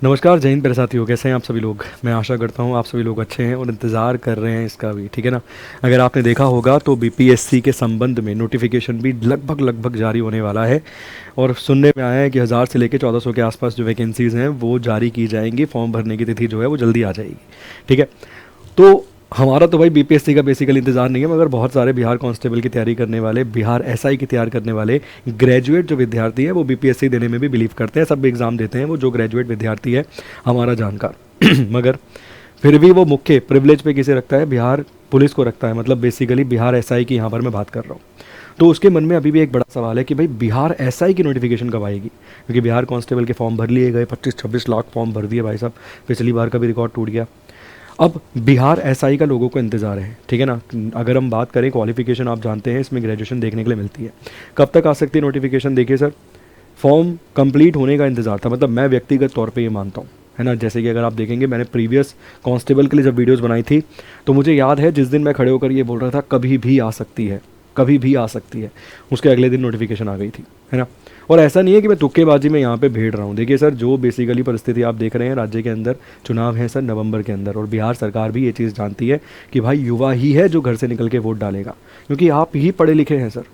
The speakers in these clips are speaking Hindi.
नमस्कार जय हिंद मेरे साथियों, कैसे हैं आप सभी लोग। मैं आशा करता हूँ आप सभी लोग अच्छे हैं और इंतज़ार कर रहे हैं इसका भी, ठीक है ना। अगर आपने देखा होगा तो बीपीएससी के संबंध में नोटिफिकेशन भी लगभग लगभग जारी होने वाला है। और सुनने में आया है कि 1000 से लेकर 1400 के आसपास जो वैकेंसीज़ हैं वो जारी की जाएंगी। फॉर्म भरने की तिथि जो है वो जल्दी आ जाएगी, ठीक है। तो हमारा तो भाई बीपीएससी का बेसिकली इंतजार नहीं है, मगर बहुत सारे बिहार कांस्टेबल की तैयारी करने वाले, बिहार एसआई की तैयारी करने वाले ग्रेजुएट जो विद्यार्थी हैं वो बीपीएससी देने में भी बिलीव करते हैं। सब भी एग्ज़ाम देते हैं वो जो ग्रेजुएट विद्यार्थी है हमारा जानकार मगर फिर भी वो मुख्य प्रिविलेज पे किसे रखता है, बिहार पुलिस को रखता है। मतलब बेसिकली बिहार एसआई की यहाँ पर मैं बात कर रहा हूँ। तो उसके मन में अभी भी एक बड़ा सवाल है कि भाई बिहार एसआई की नोटिफिकेशन कब आएगी, क्योंकि बिहार कांस्टेबल के फॉर्म भर लिए गए, 25-26 लाख फॉर्म भर दिए भाई साहब। पिछली बार का भी रिकॉर्ड टूट गया। अब बिहार एसआई का लोगों को इंतज़ार है, ठीक है ना। अगर हम बात करें क्वालिफिकेशन, आप जानते हैं इसमें ग्रेजुएशन देखने के लिए मिलती है। कब तक आ सकती है नोटिफिकेशन, देखिए सर, फॉर्म कंप्लीट होने का इंतज़ार था। मतलब मैं व्यक्तिगत तौर पे ये मानता हूँ, है ना। जैसे कि अगर आप देखेंगे मैंने प्रीवियस कांस्टेबल के लिए जब वीडियोस बनाई थी तो मुझे याद है जिस दिन मैं खड़े होकर ये बोल रहा था कभी भी आ सकती है, कभी भी आ सकती है, उसके अगले दिन नोटिफिकेशन आ गई थी, है ना। और ऐसा नहीं है कि मैं तुक्केबाजी में यहाँ पे भेड़ रहा हूँ। देखिए सर, जो बेसिकली परिस्थिति आप देख रहे हैं, राज्य के अंदर चुनाव है सर नवंबर के अंदर, और बिहार सरकार भी ये चीज़ जानती है कि भाई युवा ही है जो घर से निकल के वोट डालेगा, क्योंकि आप ही पढ़े लिखे हैं सर।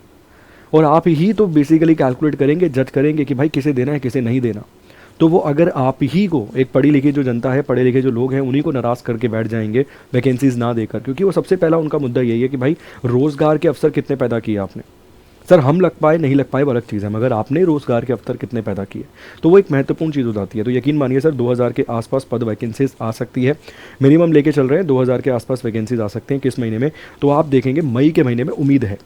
और आप ही तो बेसिकली कैलकुलेट करेंगे, जज करेंगे कि भाई किसे देना है किसे नहीं देना। तो वो अगर आप ही को, एक पढ़ी लिखी जो जनता है, पढ़े लिखे जो लोग हैं, उन्हीं को नाराज़ करके बैठ जाएंगे वैकेंसीज ना देकर, क्योंकि वो सबसे पहला उनका मुद्दा यही है कि भाई रोज़गार के अवसर कितने पैदा किए आपने। सर हम लग पाए नहीं लग पाए वो अलग चीज़ है, मगर आपने रोज़गार के अवसर कितने पैदा किए, तो वो एक महत्वपूर्ण चीज़ हो जाती है। तो यकीन मानिए सर 2000 के आसपास पद वैकेंसीज आ सकती है, मिनिमम लेके चल रहे हैं 2000 के आसपास वैकेंसीज आ सकते हैं। किस महीने में, तो आप देखेंगे मई के महीने में उम्मीद है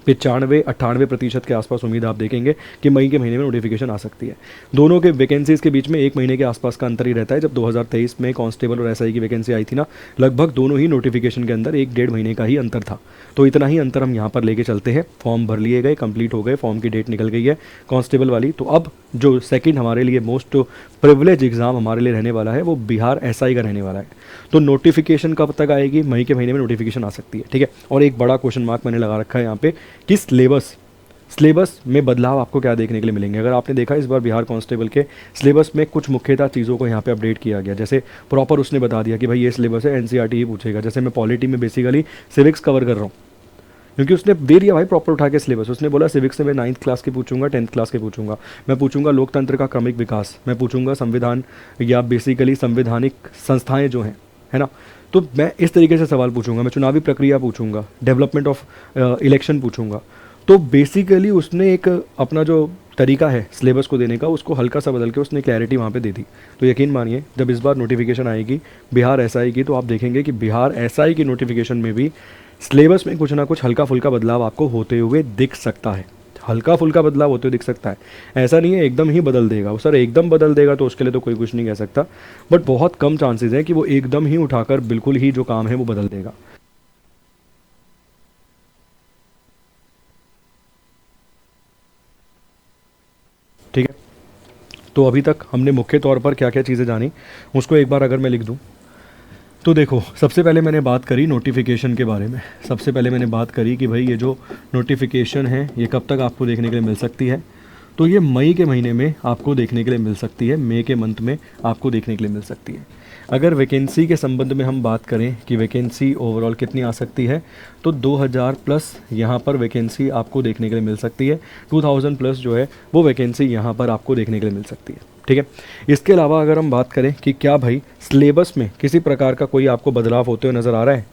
95-98% के आसपास उम्मीद आप देखेंगे कि मई के महीने में नोटिफिकेशन आ सकती है। दोनों के वैकेंसीज के बीच में एक महीने के आसपास का अंतर ही रहता है। जब 2023 में कांस्टेबल और एसआई की वैकेंसी आई थी ना, लगभग दोनों ही नोटिफिकेशन के अंदर 1-1.5 महीने का ही अंतर था। तो इतना ही अंतर हम यहाँ पर लेके चलते हैं। फॉर्म भर लिए गए, कंप्लीट हो गए, फॉर्म की डेट निकल गई है कांस्टेबल वाली। तो अब जो सेकंड हमारे लिए मोस्ट प्रिविलेज एग्ज़ाम हमारे लिए रहने वाला है वो बिहार एसआई का रहने वाला है। तो नोटिफिकेशन कब तक आएगी, मई के महीने में नोटिफिकेशन आ सकती है, ठीक है। और एक बड़ा क्वेश्चन मार्क मैंने लगा रखा है यहाँ पे कि सिलेबस में बदलाव आपको क्या देखने के लिए मिलेंगे। अगर आपने देखा इस बार बिहार कांस्टेबल के सिलेबस में कुछ मुख्यतः चीज़ों को यहाँ पे अपडेट किया गया। जैसे प्रॉपर उसने बता दिया कि भाई ये सिलेबस है, एनसीईआरटी ही पूछेगा। जैसे मैं पॉलिटी में बेसिकली सिविक्स कवर कर रहा हूँ, क्योंकि उसने दे दिया भाई प्रॉपर उठा के सिलेबस। उसने बोला सिविक्स से मैं 9th क्लास के पूछूंगा, 10th क्लास के पूछूंगा, मैं पूछूंगा लोकतंत्र का क्रमिक विकास, मैं पूछूंगा संविधान या बेसिकली संवैधानिक संस्थाएं जो हैं, है ना। तो मैं इस तरीके से सवाल पूछूंगा, मैं चुनावी प्रक्रिया पूछूंगा, डेवलपमेंट ऑफ इलेक्शन पूछूंगा। तो बेसिकली उसने एक अपना जो तरीका है सिलेबस को देने का, उसको हल्का सा बदल के उसने क्लैरिटी वहाँ पे दे दी। तो यकीन मानिए जब इस बार नोटिफिकेशन आएगी बिहार एसआई की, तो आप देखेंगे कि बिहार एसआई की नोटिफिकेशन में भी सिलेबस में कुछ ना कुछ हल्का फुल्का बदलाव आपको होते हुए दिख सकता है। हल्का फुल्का बदलाव होते हुए दिख सकता है, ऐसा नहीं है एकदम ही बदल देगा वो। सर एकदम बदल देगा तो उसके लिए तो कोई कुछ नहीं कह सकता, बट बहुत कम चांसेस हैं कि वो एकदम ही उठाकर बिल्कुल ही जो काम है वो बदल देगा। ठीक है। तो अभी तक हमने मुख्य तौर पर क्या क्या चीज़ें जानी, उसको एक बार अगर मैं लिख दूं, तो देखो सबसे पहले मैंने बात करी नोटिफिकेशन के बारे में। सबसे पहले मैंने बात करी कि भाई ये जो नोटिफिकेशन है ये कब तक आपको देखने के लिए मिल सकती है। तो ये मई के महीने में आपको देखने के लिए मिल सकती है, मई के मंथ में आपको देखने के लिए मिल सकती है। अगर वैकेंसी के संबंध में हम बात करें कि वैकेंसी ओवरऑल कितनी आ सकती है, तो 2000 प्लस यहाँ पर वैकेंसी आपको देखने के लिए मिल सकती है। 2000 प्लस जो है वो वैकेंसी यहाँ पर आपको देखने के लिए मिल सकती है, ठीक है। इसके अलावा अगर हम बात करें कि क्या भाई सिलेबस में किसी प्रकार का कोई आपको बदलाव होते हुए नज़र आ रहा है,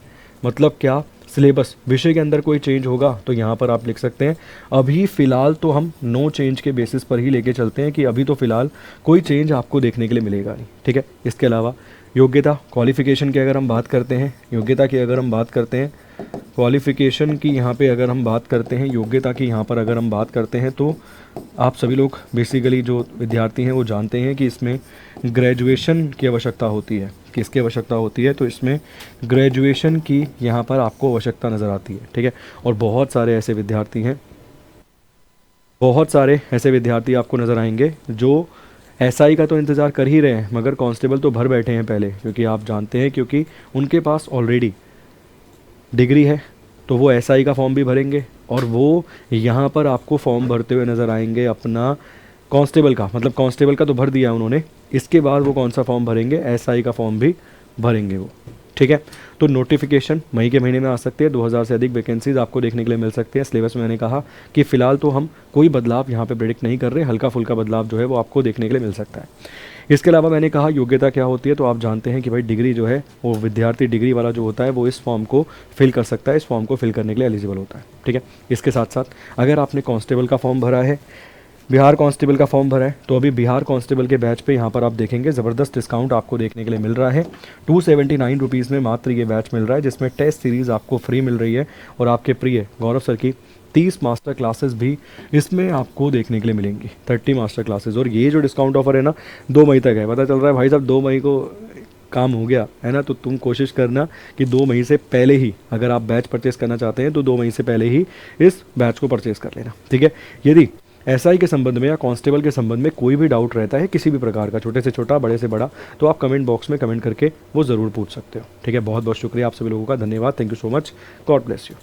मतलब क्या सिलेबस विषय के अंदर कोई चेंज होगा, तो यहाँ पर आप लिख सकते हैं अभी फ़िलहाल तो हम नो चेंज के बेसिस पर ही लेके चलते हैं कि अभी तो फ़िलहाल कोई चेंज आपको देखने के लिए मिलेगा नहीं, ठीक है। इसके अलावा योग्यता क्वालिफ़िकेशन की अगर हम बात करते हैं, योग्यता की अगर हम बात करते हैं, क्वालिफ़िकेशन की यहाँ पे अगर हम बात करते हैं, योग्यता की यहाँ पर अगर हम बात करते हैं, तो आप सभी लोग बेसिकली जो विद्यार्थी हैं वो जानते हैं कि इसमें ग्रेजुएशन की आवश्यकता होती है। किसकी आवश्यकता होती है, तो इसमें ग्रेजुएशन की यहाँ पर आपको आवश्यकता नज़र आती है, ठीक है। और बहुत सारे ऐसे विद्यार्थी हैं, बहुत सारे ऐसे विद्यार्थी आपको नज़र आएंगे जो एसआई का तो इंतज़ार कर ही रहे हैं, मगर कांस्टेबल तो भर बैठे हैं पहले, क्योंकि आप जानते हैं क्योंकि उनके पास ऑलरेडी डिग्री है, तो वो एसआई का फॉर्म भी भरेंगे और वो यहाँ पर आपको फॉर्म भरते हुए नज़र आएंगे अपना कांस्टेबल का, मतलब कांस्टेबल का तो भर दिया उन्होंने, इसके बाद वो कौन सा फॉर्म भरेंगे, एसआई का फॉर्म भी भरेंगे वो, ठीक है। तो नोटिफिकेशन मई के महीने में आ सकते हैं, 2000 से अधिक वैकेंसीज आपको देखने के लिए मिल सकती है। सिलेबस में मैंने कहा कि फ़िलहाल तो हम कोई बदलाव यहाँ पे प्रेडिक्ट नहीं कर रहे, हल्का फुल्का बदलाव जो है वो आपको देखने के लिए मिल सकता है। इसके अलावा मैंने कहा योग्यता क्या होती है, तो आप जानते हैं कि भाई डिग्री जो है वो विद्यार्थी डिग्री वाला जो होता है वो इस फॉर्म को फिल कर सकता है, इस फॉर्म को फिल करने के लिए एलिजिबल होता है, ठीक है। इसके साथ साथ अगर आपने कांस्टेबल का फॉर्म भरा है, बिहार कांस्टेबल का फॉर्म भरा है, तो अभी बिहार कांस्टेबल के बैच पे यहाँ पर आप देखेंगे ज़बरदस्त डिस्काउंट आपको देखने के लिए मिल रहा है। 279 रुपीज़ में मात्र ये बैच मिल रहा है, जिसमें टेस्ट सीरीज़ आपको फ्री मिल रही है और आपके प्रिय गौरव सर की 30 मास्टर क्लासेस भी इसमें आपको देखने के लिए मिलेंगी, 30 मास्टर क्लासेस। और ये जो डिस्काउंट ऑफर है ना 2 मई तक है, पता चल रहा है भाई साहब 2 मई को काम हो गया है ना। तो तुम कोशिश करना कि 2 मई से पहले ही अगर आप बैच परचेस करना चाहते हैं तो 2 मई से पहले ही इस बैच को परचेस कर लेना, ठीक है। यदि एसआई के संबंध में या कांस्टेबल के संबंध में कोई भी डाउट रहता है किसी भी प्रकार का, छोटे से छोटा बड़े से बड़ा, तो आप कमेंट बॉक्स में कमेंट करके वो ज़रूर पूछ सकते हो, ठीक है। बहुत बहुत शुक्रिया आप सभी लोगों का, धन्यवाद, thank you so much, God bless you.